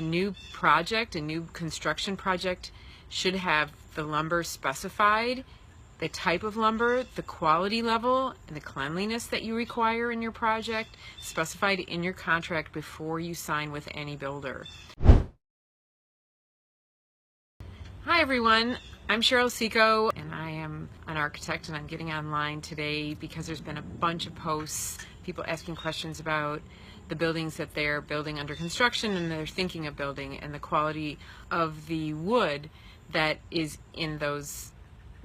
a new project, a new construction project should have the lumber specified, the type of lumber, the quality level, and the cleanliness that you require in your project specified in your contract before you sign with any builder. Hi everyone, I'm Cheryl Seco and I am an architect, and I'm getting online today because there's been a bunch of posts, people asking questions about the buildings that they're building under construction and they're thinking of building, and the quality of the wood that is in those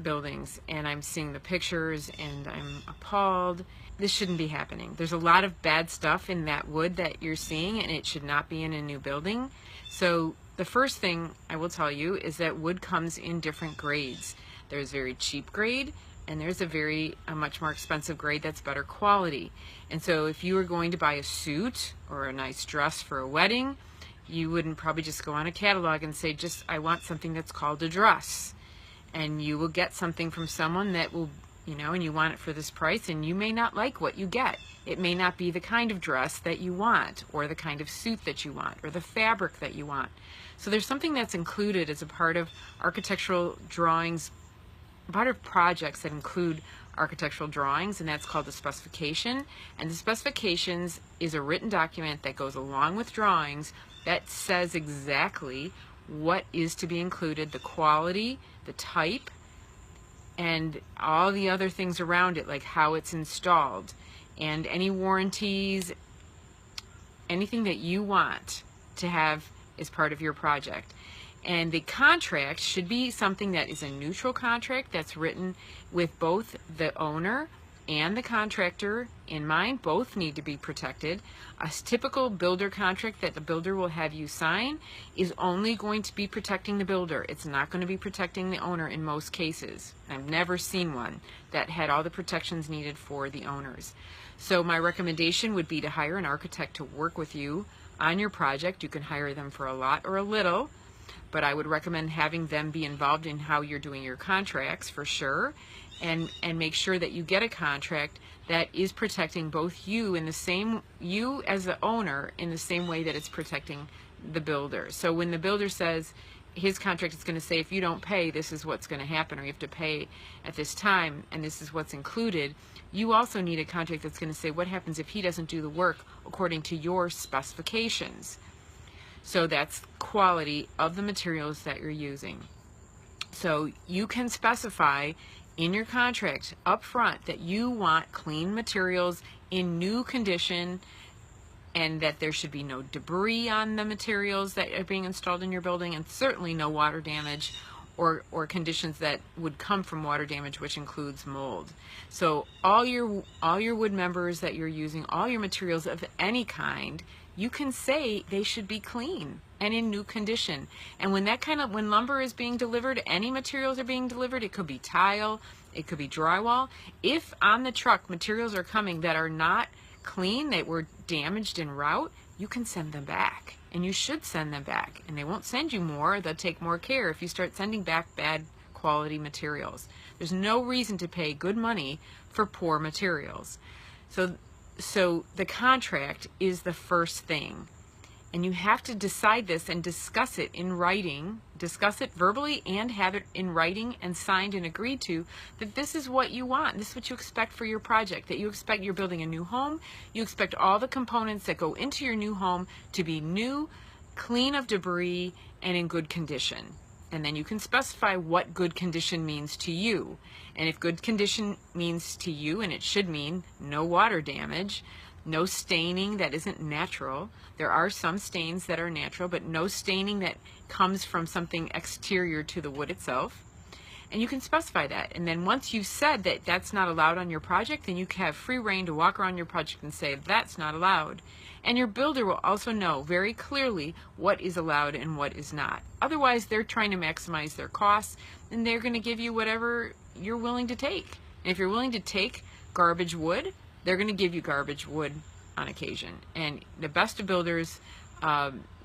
buildings. And I'm seeing the pictures and I'm appalled. This shouldn't be happening. There's a lot of bad stuff in that wood that you're seeing, and it should not be in a new building. So the first thing I will tell you is that wood comes in different grades. There's very cheap grade, and there's a much more expensive grade that's better quality. And so if you were going to buy a suit or a nice dress for a wedding, you wouldn't probably just go on a catalog and say, I want something that's called a dress. And you will get something from someone that will, and you want it for this price, and you may not like what you get. It may not be the kind of dress that you want, or the kind of suit that you want, or the fabric that you want. So there's something that's included as a part of architectural drawings, part of projects that include architectural drawings, and that's called the specification. And the specifications is a written document that goes along with drawings that says exactly what is to be included, the quality, the type, and all the other things around it, like how it's installed, and any warranties, anything that you want to have as part of your project. And the contract should be something that is a neutral contract that's written with both the owner and the contractor in mind. Both need to be protected. A typical builder contract that the builder will have you sign is only going to be protecting the builder. It's not going to be protecting the owner in most cases. I've never seen one that had all the protections needed for the owners. So my recommendation would be to hire an architect to work with you on your project. You can hire them for a lot or a little, but I would recommend having them be involved in how you're doing your contracts for sure, and make sure that you get a contract that is protecting both you you as the owner in the same way that it's protecting the builder. So when the builder says his contract is going to say, if you don't pay, this is what's going to happen, or you have to pay at this time and this is what's included, you also need a contract that's going to say what happens if he doesn't do the work according to your specifications. So that's quality of the materials that you're using. So you can specify in your contract up front that you want clean materials in new condition, and that there should be no debris on the materials that are being installed in your building, and certainly no water damage or conditions that would come from water damage, which includes mold. So all your wood members that you're using, all your materials of any kind, you can say they should be clean and in new condition. And when lumber is being delivered, any materials are being delivered, it could be tile, it could be drywall. If on the truck materials are coming that are not clean, that were damaged en route, you can send them back, and you should send them back. And they won't send you more, they'll take more care if you start sending back bad quality materials. There's no reason to pay good money for poor materials. So the contract is the first thing, and you have to decide this and discuss it in writing, discuss it verbally and have it in writing and signed and agreed to, that this is what you want, this is what you expect for your project, that you expect you're building a new home, you expect all the components that go into your new home to be new, clean of debris, and in good condition. And then you can specify what good condition means to you. And if good condition means to you, and it should mean no water damage, no staining that isn't natural. There are some stains that are natural, but no staining that comes from something exterior to the wood itself. And you can specify that. And then once you've said that that's not allowed on your project, then you can have free reign to walk around your project and say that's not allowed. And your builder will also know very clearly what is allowed and what is not. Otherwise, they're trying to maximize their costs, and they're going to give you whatever you're willing to take. And if you're willing to take garbage wood, they're going to give you garbage wood on occasion. And the best of builders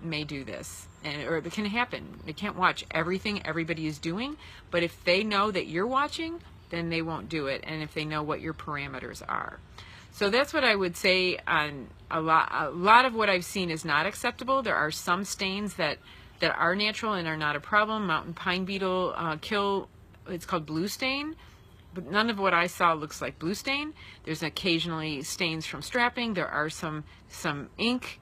may do this, or it can happen. They can't watch everything everybody is doing, but if they know that you're watching, then they won't do it, and if they know what your parameters are. So that's what I would say on a lot of what I've seen is not acceptable. There are some stains that are natural and are not a problem. Mountain pine beetle kill, it's called blue stain, but none of what I saw looks like blue stain. There's occasionally stains from strapping. There are some ink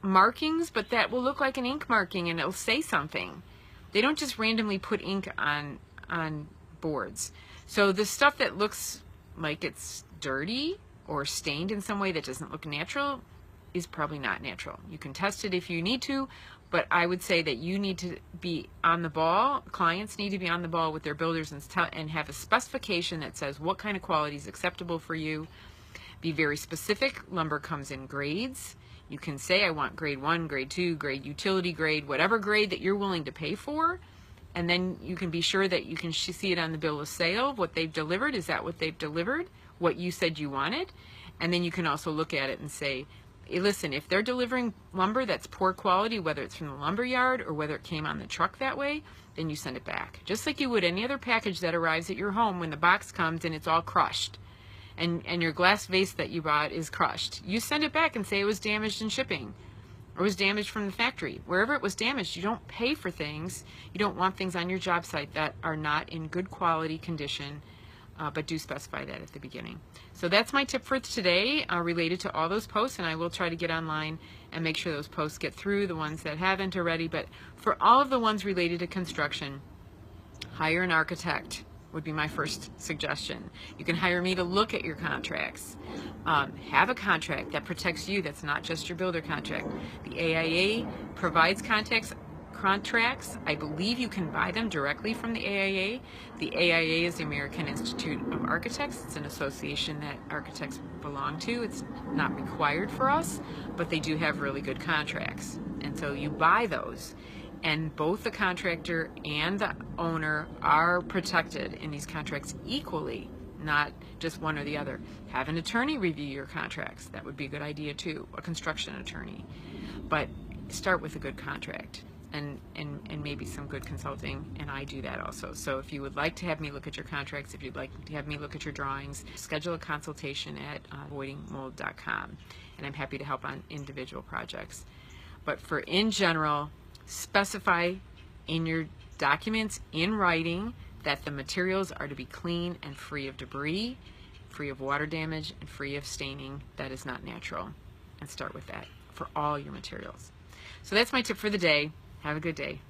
markings, but that will look like an ink marking and it'll say something. They don't just randomly put ink on boards. So the stuff that looks like it's dirty or stained in some way that doesn't look natural is probably not natural. You can test it if you need to, but I would say that you need to be on the ball. Clients need to be on the ball with their builders and have a specification that says what kind of quality is acceptable for you. Be very specific. Lumber comes in grades. You can say, I want grade 1, grade 2, grade utility grade, whatever grade that you're willing to pay for. And then you can be sure that you can see it on the bill of sale, what they've delivered. Is that what they've delivered? What you said you wanted? And then you can also look at it and say, hey, listen, if they're delivering lumber that's poor quality, whether it's from the lumber yard or whether it came on the truck that way, then you send it back. Just like you would any other package that arrives at your home when the box comes and it's all crushed. And your glass vase that you bought is crushed. You send it back and say it was damaged in shipping or was damaged from the factory. Wherever it was damaged, you don't pay for things. You don't want things on your job site that are not in good quality condition, but do specify that at the beginning. So that's my tip for today related to all those posts, and I will try to get online and make sure those posts get through, the ones that haven't already. But for all of the ones related to construction, hire an architect would be my first suggestion. You can hire me to look at your contracts. Have a contract that protects you, that's not just your builder contract. The AIA provides contracts. I believe you can buy them directly from the AIA. The AIA is the American Institute of Architects. It's an association that architects belong to. It's not required for us, but they do have really good contracts. And so you buy those. And both the contractor and the owner are protected in these contracts equally, not just one or the other. Have an attorney review your contracts. That would be a good idea too, a construction attorney. But start with a good contract and maybe some good consulting, and I do that also. So if you would like to have me look at your contracts, if you'd like to have me look at your drawings, schedule a consultation at avoidingmold.com, and I'm happy to help on individual projects. But for in general, specify in your documents in writing that the materials are to be clean and free of debris, free of water damage, and free of staining that is not natural. And start with that for all your materials. So that's my tip for the day. Have a good day.